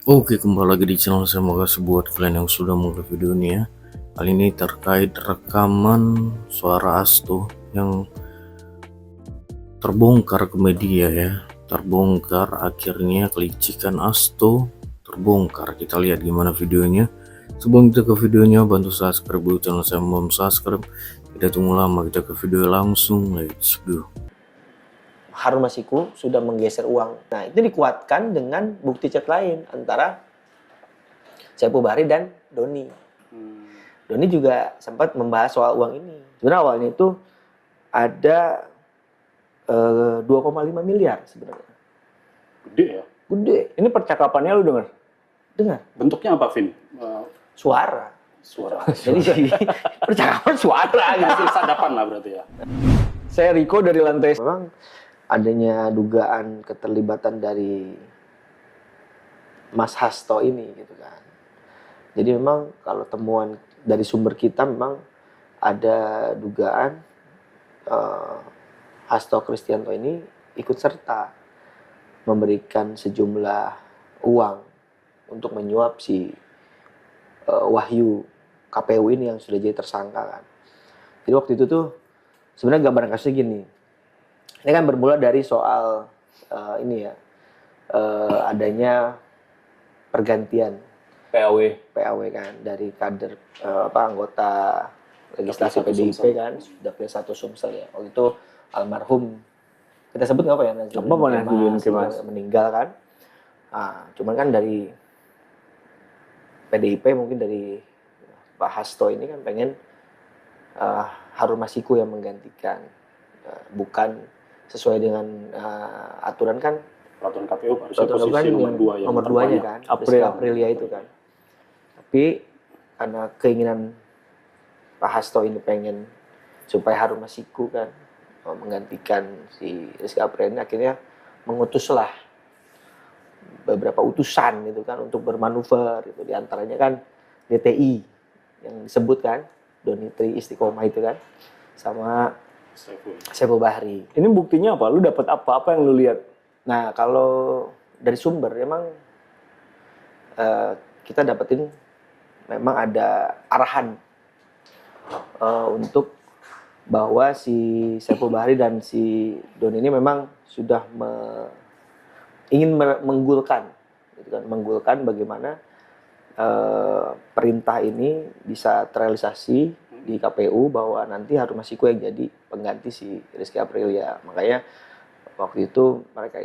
Oke, kembali lagi di channel saya. Makasih buat kalian yang sudah menonton video ini ya. Kali ini terkait rekaman suara Asto yang terbongkar ke media ya. Terbongkar, akhirnya kelicikan Asto terbongkar. Kita lihat gimana videonya. Sebelum kita ke videonya, bantu subscribe dulu channel saya. Belum subscribe, kita tunggu lama, kita ke video langsung. Let's go. Harun Masiku sudah menggeser uang. Nah, itu dikuatkan dengan bukti chat lain antara Saipul Bahri dan Doni. Doni juga sempat membahas soal uang ini. Sebenarnya awalnya itu ada 2,5 miliar sebenarnya. Gede ya? Gede. Ini percakapannya lu denger? Dengar. Bentuknya apa, Vin? Suara. Suara. Jadi percakapan suara gitu. Hasil sadapan lah berarti ya. Saya Riko dari lantai. Memang adanya dugaan keterlibatan dari Mas Hasto ini gitu kan. Jadi memang kalau temuan dari sumber kita memang ada dugaan Hasto Kristianto ini ikut serta memberikan sejumlah uang untuk menyuap si Wahyu KPU ini yang sudah jadi tersangka kan. Jadi waktu itu tuh sebenarnya gambaran kasusnya gini. Ini kan bermula dari soal ini ya adanya pergantian PAW kan dari kader anggota legislasi PDIP kan Dapil 1 Sumsel ya. Waktu itu almarhum kita sebut nggak apa ya Mas meninggal kan. Nah, cuman kan dari PDIP mungkin dari Pak Hasto ini kan pengen Harun Masiku yang menggantikan, bukan sesuai dengan aturan kan Peraturan KPU harusnya peraturan posisi nomor 2-nya kan, Aprilia itu kan. Tapi karena keinginan Pak Hasto ini pengen supaya Harun Masiku kan menggantikan si Rizky Aprilia ini, akhirnya mengutuslah beberapa utusan gitu kan untuk bermanuver itu, diantaranya kan DTI yang disebut kan Doni Tri Istiqomah itu kan sama Saipul Bahri. Ini buktinya apa? Lu dapat apa? Apa yang lu lihat? Nah, kalau dari sumber memang kita dapetin memang ada arahan untuk bahwa si Saipul Bahri dan si Doni ini memang sudah ingin menggulkan, gitu kan, menggulkan bagaimana perintah ini bisa terrealisasi di KPU bahwa nanti Harun Masiku yang jadi pengganti si Rizky Aprilia. Makanya waktu itu mereka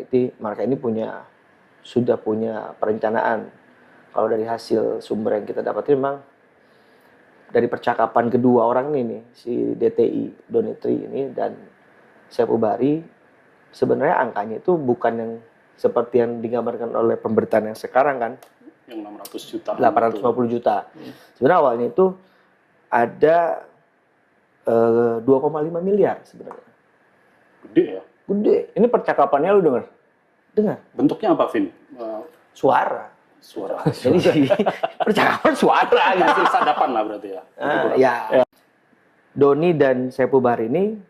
ini sudah punya perencanaan. Kalau dari hasil sumber yang kita dapat memang dari percakapan kedua orang ini nih, si DTI Doni Tri ini dan Saipul Bahri, sebenarnya angkanya itu bukan yang seperti yang digambarkan oleh pemberitaan yang sekarang kan, yang 600 juta. 850 juta. Sebenarnya awalnya itu ada 2,5 miliar sebenarnya. Gede ya? Gede. Ini percakapannya lu denger? Dengar. Bentuknya apa, Vin? Suara. Suara. Jadi percakapan suara gitu. Hasil sadapan lah berarti ya. Ya. Doni dan Saipul Bahri ini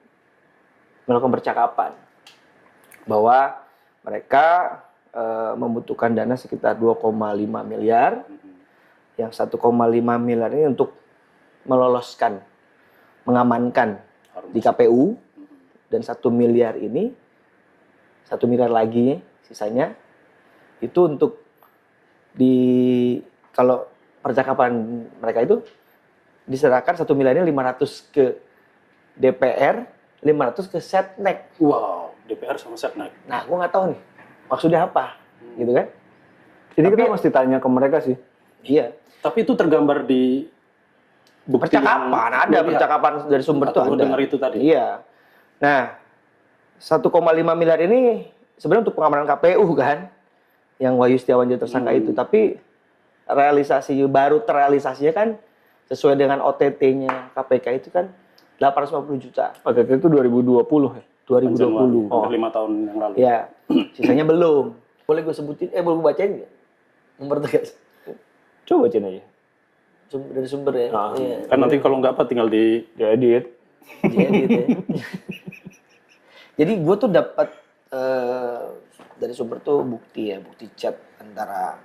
melakukan percakapan bahwa mereka membutuhkan dana sekitar 2,5 miliar. Yang 1,5 miliar ini untuk meloloskan, mengamankan di KPU, dan 1 miliar ini, 1 miliar lagi sisanya itu untuk kalau percakapan mereka itu diserahkan 1 miliar ini 500 ke DPR, 500 ke Setnek. Wow, DPR sama Setnek. Nah, gue nggak tahu nih maksudnya apa, gitu kan? Ini kita mesti tanya ke mereka sih. Iya. Tapi itu tergambar di bukti Percakapan, ada percakapan dari sumber itu ada. Dengar itu tadi. Iya. Nah, 1,5 miliar ini sebenarnya untuk pengamanan KPU kan, yang Wahyu Setiawan jadi tersangka itu. Tapi baru terrealisasinya kan sesuai dengan OTT-nya KPK itu kan 850 juta. OTT itu 2020 ya? 2020. Oh, 5 tahun yang lalu. Ya, sisanya belum. Boleh gue sebutin, boleh gue bacain nggak? Mempertegas. Coba bacain aja. Dari sumber ya. Iya. Kan nanti kalau nggak apa tinggal Diedit. Diedit ya. Jadi gue tuh dapat dari sumber tuh bukti chat antara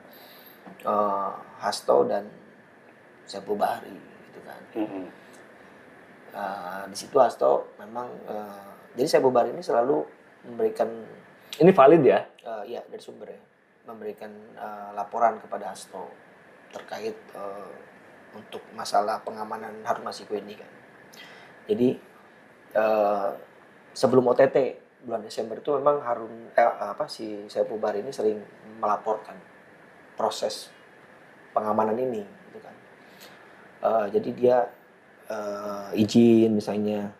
Hasto dan Saipul Bahri gitu kan. Di situ Hasto memang jadi Saipul Bahri ini selalu memberikan Ini valid ya? ya dari sumber ya, memberikan laporan kepada Hasto terkait untuk masalah pengamanan Harun Masiku ini kan. Jadi sebelum OTT bulan Desember itu memang si Saipul Bahri ini sering melaporkan proses pengamanan ini gitu kan. Jadi dia izin misalnya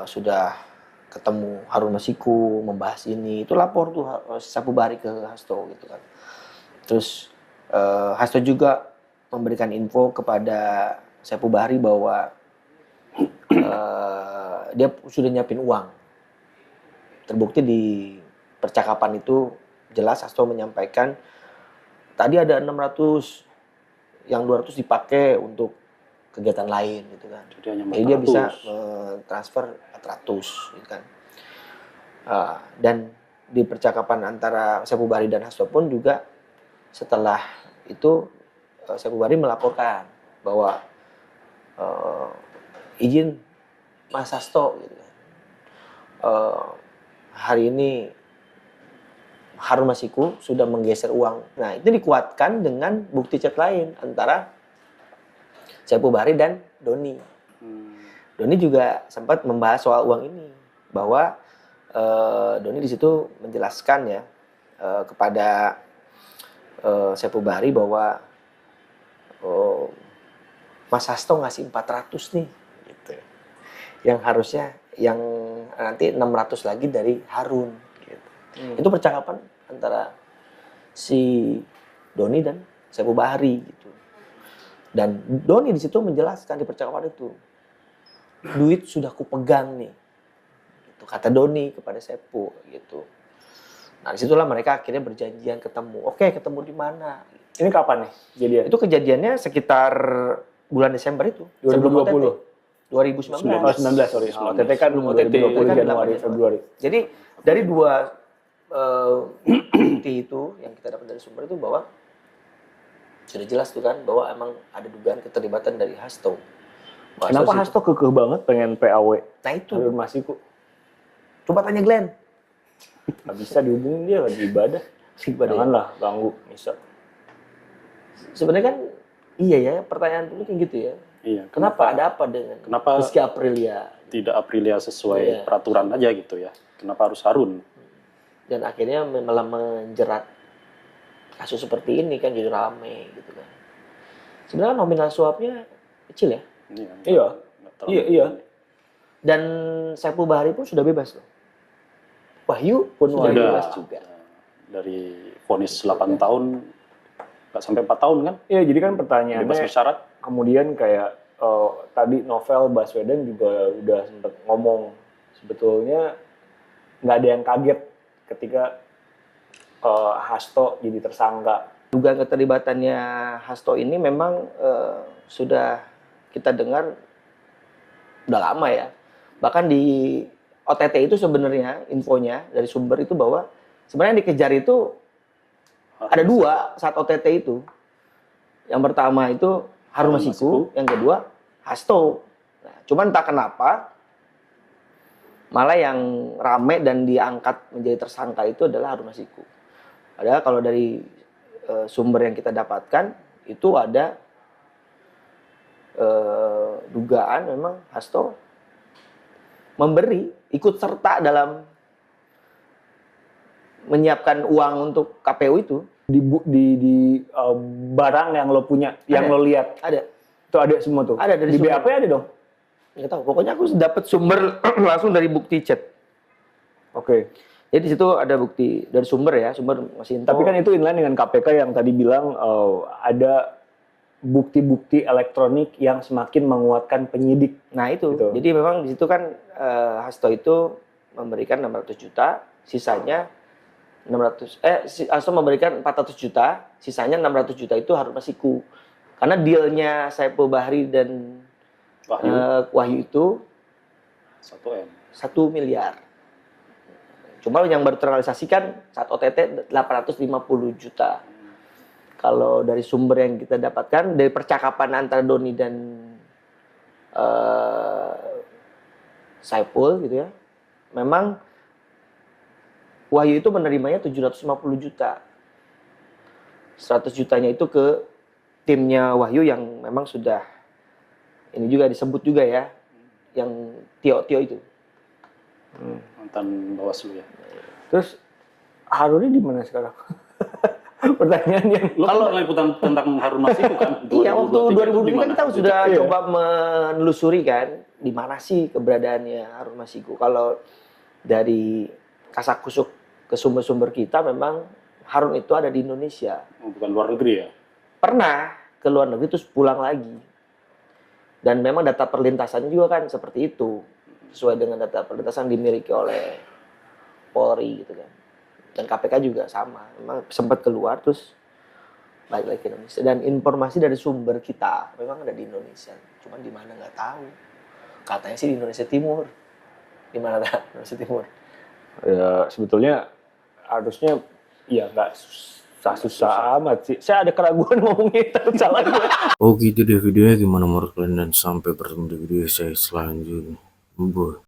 sudah ketemu Harun Masiku membahas ini, itu lapor tuh Saipul Bahri ke Hasto gitu kan. Terus Hasto juga memberikan info kepada Saipul Bahri bahwa dia sudah nyiapin uang. Terbukti di percakapan itu jelas Hasto menyampaikan tadi ada 600, yang 200 dipakai untuk kegiatan lain gitu kan. Jadi dia bisa transfer 400 gitu kan. Dan di percakapan antara Saipul Bahri dan Hasto pun juga setelah itu Saipul Bahri melaporkan bahwa izin Mas Hasto gitu kan. Hari ini Harun Masiku sudah menggeser uang. Nah, itu dikuatkan dengan bukti chat lain antara Saipul Bahri dan Doni. Doni juga sempat membahas soal uang ini, bahwa Doni di situ menjelaskan ya kepada Saipul Bahri bahwa Mas Hasto ngasih 400 nih, gitu. Yang harusnya yang nanti 600 lagi dari Harun. Gitu. Itu percakapan antara si Doni dan Saipul Bahri gitu. Dan Doni di situ menjelaskan di percakapan itu, duit sudah kupegang nih, gitu, kata Doni kepada Saipul gitu. Nah disitulah mereka akhirnya berjanjian ketemu. Oke, ketemu di mana? Ini kapan nih jadian? Itu kejadiannya sekitar bulan Desember itu. 2020. 2019. 19, sorry. OTT kan Sebelum OTT 2020 kan Januari, 8 Februari. Jadi dari dua bukti itu yang kita dapat dari sumber itu bahwa sudah jelas tuh kan bahwa emang ada dugaan keterlibatan dari Hasto. Kenapa Hasto kekeh banget pengen PAW? Nah itu. Harun Masiku. Coba tanya Glenn. Nggak bisa dihubungin, dia lagi ibadah. Janganlah ganggu, bisa. Sebenarnya kan iya ya, pertanyaan publik kayak gitu ya. Iya. Kenapa ada apa dengan Rizky Aprilia? Tidak Aprilia sesuai peraturan aja gitu ya. Kenapa harus Harun? Dan akhirnya malah menjerat kasus seperti ini kan jadi rame gitu kan. Sebenarnya nominal suapnya kecil ya. Iya. Iya. Dan Saipul Bahri pun sudah bebas loh. Wahyu pun sudah bebas juga. Dari vonis 8 tahun nggak sampai 4 tahun kan? Iya, jadi kan pertanyaannya Bebas bersyarat. kemudian kayak tadi Novel Baswedan juga udah sempat ngomong sebetulnya nggak ada yang kaget ketika Hasto jadi tersangka. Dugaan keterlibatannya Hasto ini memang sudah kita dengar udah lama ya. Bahkan di OTT itu sebenarnya infonya dari sumber itu bahwa sebenarnya yang dikejar itu ada dua saat OTT itu. Yang pertama itu Harun Masiku, yang kedua Hasto. Nah, cuman entah kenapa malah yang rame dan diangkat menjadi tersangka itu adalah Harun Masiku. Padahal kalau dari sumber yang kita dapatkan itu ada dugaan memang Hasto ikut serta dalam menyiapkan uang untuk KPU itu. Di barang yang lo punya, yang lo lihat. Ada. Itu ada semua tuh. Ada dari di sumber. BAP ada dong. Nggak tahu. Pokoknya aku dapat sumber langsung dari bukti chat. Oke. Jadi di situ ada bukti dari sumber ya, sumber masih info. Tapi kan itu inline dengan KPK yang tadi bilang ada bukti-bukti elektronik yang semakin menguatkan penyidik. Nah itu. Gitu. Jadi memang di situ kan Hasto itu memberikan 600 juta, sisanya Hasto memberikan 400 juta, sisanya 600 juta itu Harun Masiku. Karena dealnya Saipul Bahri dan Wahyu itu 1 miliar. Cuma yang baru terrealisasikan saat OTT 850 juta. Kalau dari sumber yang kita dapatkan dari percakapan antara Doni dan Saipul gitu ya, memang Wahyu itu menerimanya 750 juta. 100 jutanya itu ke timnya Wahyu yang memang sudah ini juga disebut juga ya, yang Tio itu. Mantan Bawaslu ya. Terus Harunnya di mana sekarang? Pertanyaan yang Lo kalau liputan tentang Harun Masiku kan? iya, waktu 2000 di kan mana? kita sudah Iya. coba menelusuri kan di mana sih keberadaannya Harun Masiku. Kalau dari kasakusuk ke sumber-sumber kita memang Harun itu ada di Indonesia. Oh, bukan luar negeri ya? Pernah ke luar negeri terus pulang lagi. Dan memang data perlintasannya juga kan seperti itu. Sesuai dengan data perlintasan dimiliki oleh Polri gitu kan. Dan KPK juga sama. Memang sempat keluar terus balik lagi ke Indonesia. Dan informasi dari sumber kita memang ada di Indonesia. Cuman di mana nggak tahu. Katanya sih di Indonesia Timur. Di mana Indonesia Timur? ya sebetulnya harusnya ya nggak susah amat sih. Saya ada keraguan ngomongnya itu salah gue. Oh gitu deh videonya, gimana menurut kalian, dan sampai bertemu di video saya selanjutnya. Bye.